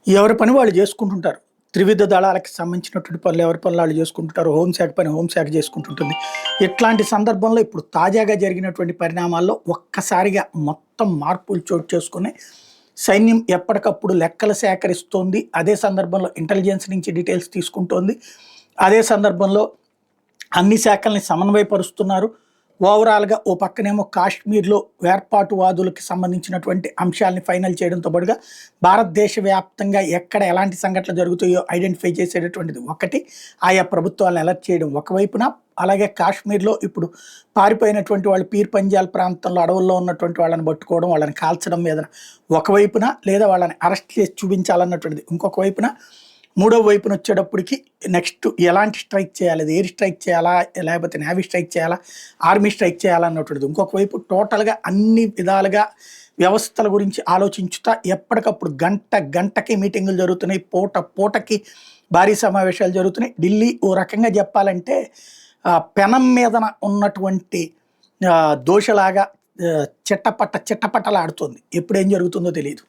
ఎవరి పని వాళ్ళు చేసుకుంటుంటారు. త్రివిధ దళాలకి సంబంధించినటువంటి పనులు ఎవరి పనులు వాళ్ళు చేసుకుంటుంటారు. హోంశాఖ పని హోంశాఖ చేసుకుంటుంటుంది. ఇట్లాంటి సందర్భంలో ఇప్పుడు తాజాగా జరిగినటువంటి పరిణామాల్లో ఒక్కసారిగా మొత్తం మార్పులు చోటు చేసుకుని సైన్యం ఎప్పటికప్పుడు లెక్కలు సేకరిస్తోంది. అదే సందర్భంలో ఇంటెలిజెన్స్ నుంచి డీటెయిల్స్ తీసుకుంటోంది. అదే సందర్భంలో అన్ని శాఖల్ని సమన్వయపరుస్తున్నారు. ఓవరాల్‌గా ఓ పక్కనేమో కాశ్మీర్‌లో వేర్పాటువాదులకి సంబంధించినటువంటి అంశాల్ని ఫైనల్ చేయడంతో పాటుగా భారతదేశ వ్యాప్తంగా ఎక్కడ ఎలాంటి సంఘటనలు జరుగుతాయో ఐడెంటిఫై చేసేటటువంటిది ఒకటి. ఆయా ప్రభుత్వాలను అలర్ట్ చేయడం ఒకవైపున, అలాగే కాశ్మీర్‌లో ఇప్పుడు పారిపోయినటువంటి వాళ్ళు పీర్ పంజాల్ ప్రాంతంలో అడవుల్లో ఉన్నటువంటి వాళ్ళని పట్టుకోవడం, వాళ్ళని కాల్చడం మీద ఒకవైపున, లేదా వాళ్ళని అరెస్ట్ చేసి చూపించాలన్నటువంటిది ఇంకొక వైపున, మూడో వైపున వచ్చేటప్పటికి నెక్స్ట్ ఎలాంటి స్ట్రైక్ చేయాలి, ఎయిర్ స్ట్రైక్ చేయాలా, లేకపోతే నేవీ స్ట్రైక్ చేయాలా, ఆర్మీ స్ట్రైక్ చేయాలా అన్నటువంటిది ఇంకొక వైపు. టోటల్గా అన్ని విధాలుగా వ్యవస్థల గురించి ఆలోచించుతా ఎప్పటికప్పుడు గంట గంటకి మీటింగులు జరుగుతున్నాయి, పూట పూటకి భారీ సమావేశాలు జరుగుతున్నాయి. ఢిల్లీ ఓ రకంగా చెప్పాలంటే పెనం మీదన ఉన్నటువంటి దోశలాగా చిట్టపట్టలాడుతుంది. ఎప్పుడు ఏం జరుగుతుందో తెలియదు.